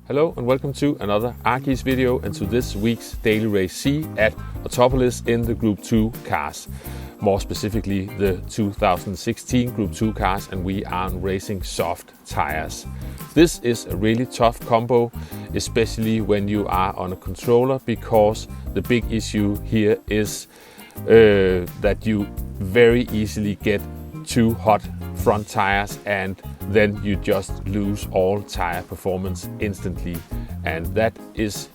Hello and welcome to another Arkis video and to this week's Daily Race C at Autopolis in the Group 2 cars. More specifically the 2016 Group 2 cars, and we are racing soft tires. This is a really tough combo, especially when you are on a controller, because the big issue here is that you very easily get too hot front tires and then you just lose all tire performance instantly, and that is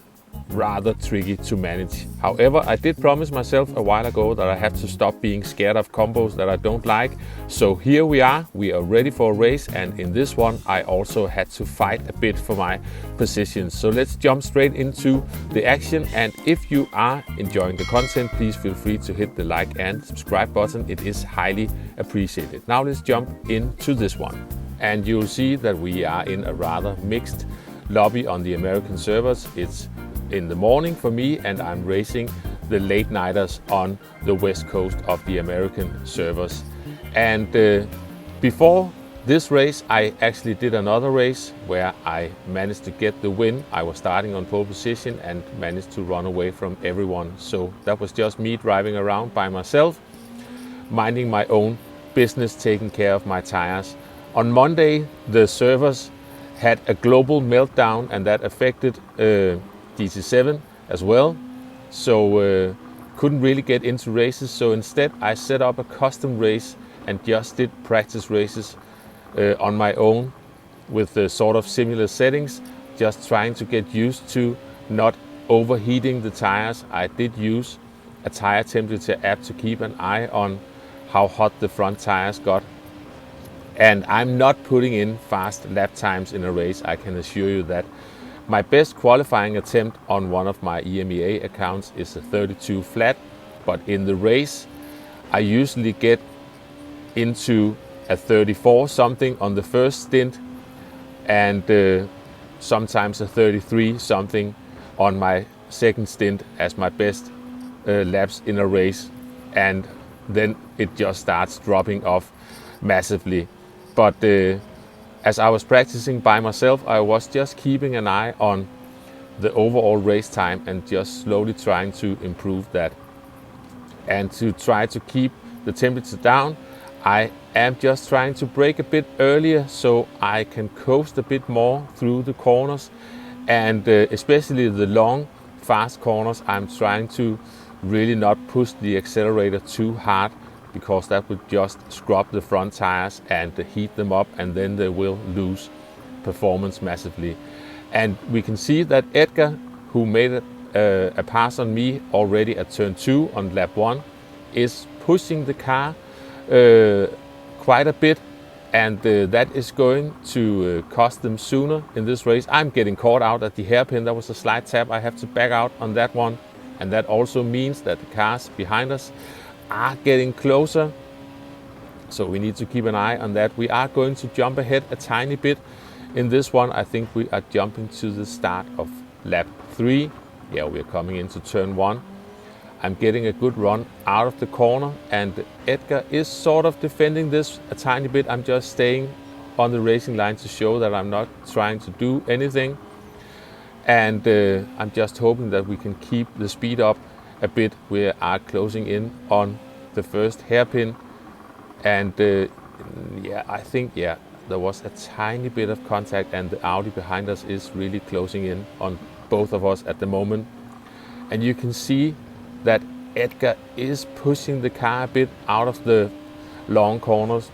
rather tricky to manage. However, I did promise myself a while ago that I have to stop being scared of combos that I don't like. So here we are ready for a race, and in this one I also had to fight a bit for my position. So let's jump straight into the action, and if you are enjoying the content, please feel free to hit the like and subscribe button. It is highly appreciated. Now let's jump into this one, and you'll see that we are in a rather mixed lobby on the American servers. It's in the morning for me, and I'm racing the late nighters on the west coast of the American servers. And before this race I actually did another race where I managed to get the win. I was starting on pole position and managed to run away from everyone. So that was just me driving around by myself, minding my own business, taking care of my tires. On Monday the servers had a global meltdown, and that affected GT7 as well, so couldn't really get into races. So instead I set up a custom race and just did practice races on my own with sort of similar settings, just trying to get used to not overheating the tires. I did use a tire temperature app to keep an eye on how hot the front tires got, and I'm not putting in fast lap times in a race, I can assure you that. My best qualifying attempt on one of my EMEA accounts is a 32 flat, but in the race I usually get into a 34 something on the first stint, and sometimes a 33 something on my second stint as my best laps in a race, and then it just starts dropping off massively. But as I was practicing by myself, I was just keeping an eye on the overall race time and just slowly trying to improve that. And to try to keep the temperature down, I am just trying to brake a bit earlier so I can coast a bit more through the corners, and especially the long, fast corners, I'm trying to really not push the accelerator too hard, because that would just scrub the front tires and heat them up, and then they will lose performance massively. And we can see that Edgar, who made a pass on me already at turn 2 on lap 1, is pushing the car quite a bit, and that is going to cost them sooner in this race. I'm getting caught out at the hairpin. That was a slight tap. I have to back out on that one, and that also means that the cars behind us are getting closer, so we need to keep an eye on that. We are going to jump ahead a tiny bit in this one. I think we are jumping to the start of lap 3. Yeah, we're coming into turn 1. I'm getting a good run out of the corner, and Edgar is sort of defending this a tiny bit. I'm just staying on the racing line to show that I'm not trying to do anything, and I'm just hoping that we can keep the speed up a bit. We are closing in on the first hairpin, and I think there was a tiny bit of contact, and the Audi behind us is really closing in on both of us at the moment. And you can see that Edgar is pushing the car a bit out of the long corners,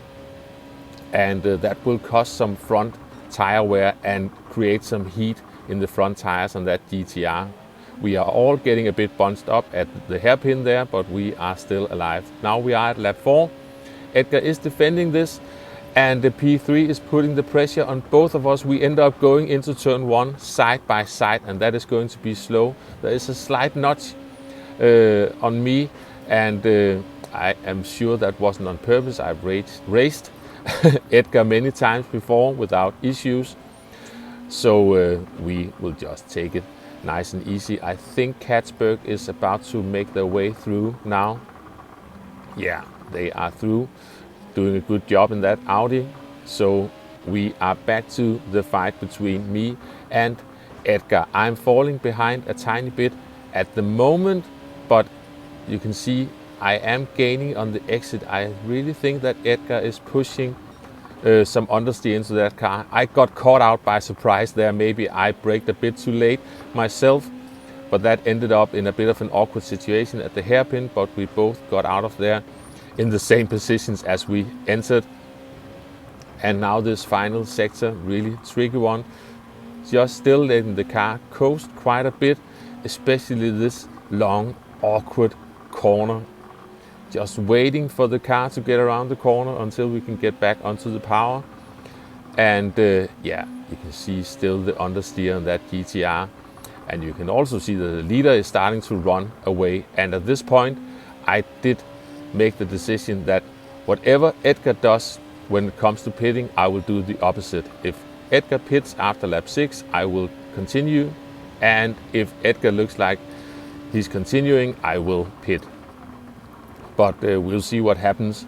and that will cause some front tire wear and create some heat in the front tires on that GTR. We are all getting a bit bunched up at the hairpin there, but we are still alive. Now we are at lap 4. Edgar is defending this, and the P3 is putting the pressure on both of us. We end up going into turn 1 side by side, and that is going to be slow. There is a slight notch on me, and I am sure that wasn't on purpose. I've raced Edgar many times before without issues, so we will just take it nice and easy. I think Katzberg is about to make their way through now. Yeah, they are through, doing a good job in that Audi. So we are back to the fight between me and Edgar. I'm falling behind a tiny bit at the moment, but you can see I am gaining on the exit. I really think that Edgar is pushing some understeer into that car. I got caught out by surprise there. Maybe I braked a bit too late myself, but that ended up in a bit of an awkward situation at the hairpin, but we both got out of there in the same positions as we entered. And now this final sector, really tricky one, just still letting the car coast quite a bit, especially this long, awkward corner. Just waiting for the car to get around the corner until we can get back onto the power. And yeah, you can see still the understeer on that GTR. And you can also see that the leader is starting to run away. And at this point, I did make the decision that whatever Edgar does when it comes to pitting, I will do the opposite. If Edgar pits after lap 6, I will continue. And if Edgar looks like he's continuing, I will pit. But we'll see what happens.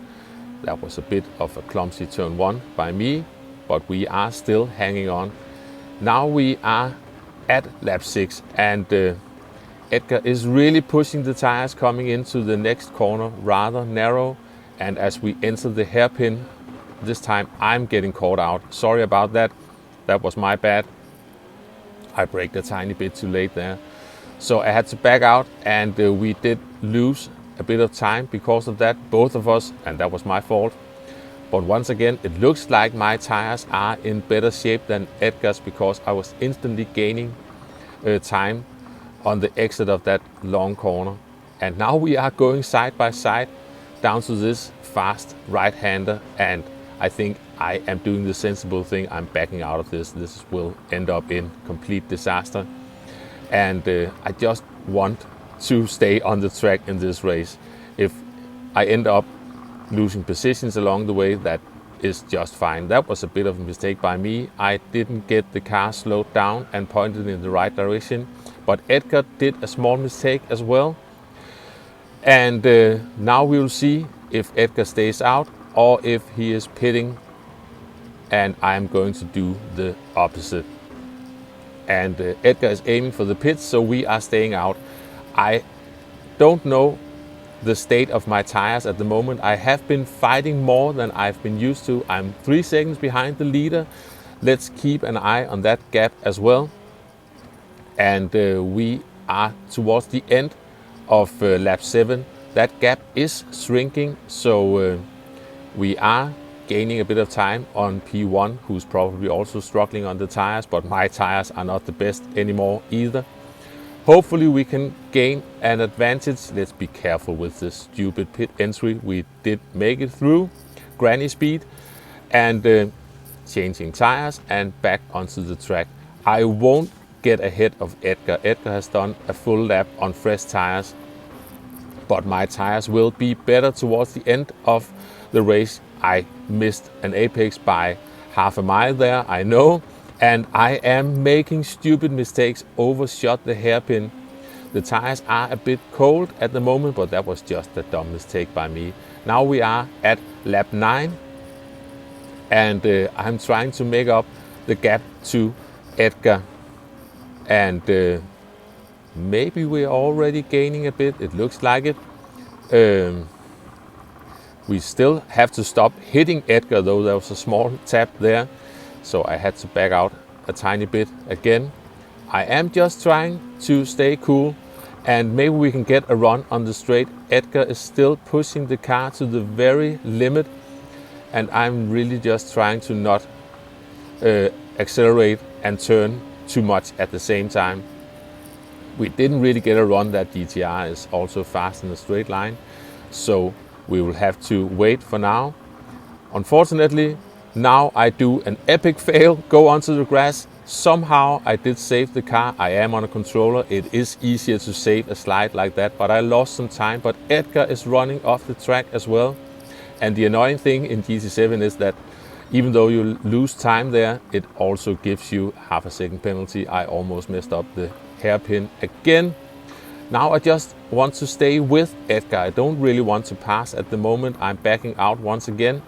That was a bit of a clumsy turn 1 by me, but we are still hanging on. Now we are at lap 6, and Edgar is really pushing the tires coming into the next corner, rather narrow. And as we enter the hairpin, this time I'm getting caught out. Sorry about that. That was my bad. I braked a tiny bit too late there. So I had to back out, and we did lose a bit of time because of that, both of us, and that was my fault. But once again, it looks like my tires are in better shape than Edgar's, because I was instantly gaining time on the exit of that long corner. And now we are going side by side down to this fast right-hander, and I think I am doing the sensible thing. I'm backing out of this. This will end up in complete disaster. And I just want to stay on the track in this race. If I end up losing positions along the way, that is just fine. That was a bit of a mistake by me. I didn't get the car slowed down and pointed in the right direction, but Edgar did a small mistake as well. And now we will see if Edgar stays out or if he is pitting, and I'm going to do the opposite. And Edgar is aiming for the pits, so we are staying out. I don't know the state of my tires at the moment. I have been fighting more than I've been used to. I'm 3 seconds behind the leader. Let's keep an eye on that gap as well. And we are towards the end of lap 7. That gap is shrinking, so we are gaining a bit of time on P1, who's probably also struggling on the tires, but my tires are not the best anymore either. Hopefully we can gain an advantage. Let's be careful with this stupid pit entry. We did make it through granny speed, and changing tires and back onto the track. I won't get ahead of Edgar. Edgar has done a full lap on fresh tires, but my tires will be better towards the end of the race. I missed an apex by half a mile there, I know. And I am making stupid mistakes, overshot the hairpin. The tires are a bit cold at the moment, but that was just a dumb mistake by me. Now we are at lap 9, and I'm trying to make up the gap to Edgar. And maybe we're already gaining a bit, it looks like it. We still have to stop hitting Edgar, though there was a small tap there. So I had to back out a tiny bit again. I am just trying to stay cool, and maybe we can get a run on the straight. Edgar is still pushing the car to the very limit, and I'm really just trying to not accelerate and turn too much at the same time. We didn't really get a run. That GTR is also fast in a straight line, so we will have to wait for now. Unfortunately, now I do an epic fail, go onto the grass. Somehow I did save the car. I am on a controller. It is easier to save a slide like that, but I lost some time. But Edgar is running off the track as well. And the annoying thing in GT7 is that even though you lose time there, it also gives you half a second penalty. I almost messed up the hairpin again. Now I just want to stay with Edgar. I don't really want to pass at the moment. I'm backing out once again.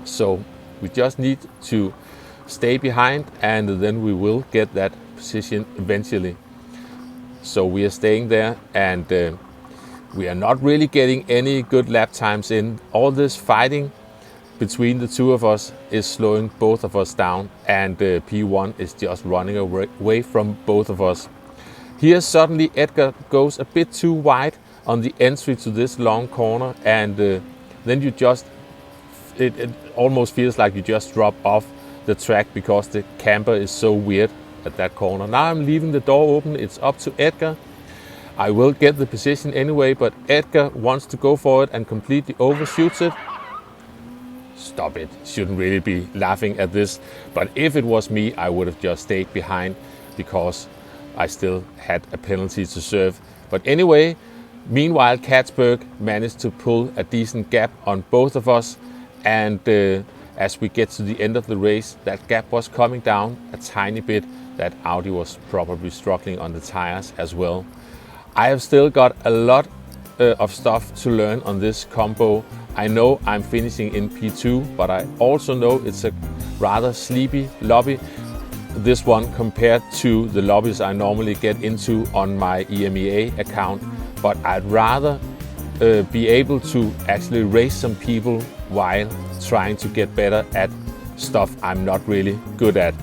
So we just need to stay behind, and then we will get that position eventually. So we are staying there, and we are not really getting any good lap times in. All this fighting between the two of us is slowing both of us down, and P1 is just running away from both of us. Here suddenly Edgar goes a bit too wide on the entry to this long corner, and then you just, it almost feels like you just drop off the track because the camber is so weird at that corner. Now I'm leaving the door open, it's up to Edgar. I will get the position anyway, but Edgar wants to go for it and completely overshoots it. Stop it, shouldn't really be laughing at this, but if it was me, I would have just stayed behind because I still had a penalty to serve. But anyway, meanwhile Katzberg managed to pull a decent gap on both of us, and as we get to the end of the race, that gap was coming down a tiny bit. That Audi was probably struggling on the tires as well. I have still got a lot of stuff to learn on this combo. I know I'm finishing in P2, but I also know it's a rather sleepy lobby, this one, compared to the lobbies I normally get into on my EMEA account. But I'd rather be able to actually race some people while trying to get better at stuff I'm not really good at.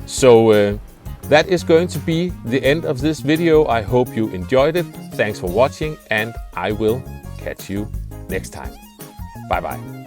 So that is going to be the end of this video. I hope you enjoyed it. Thanks for watching, and I will catch you next time. Bye bye.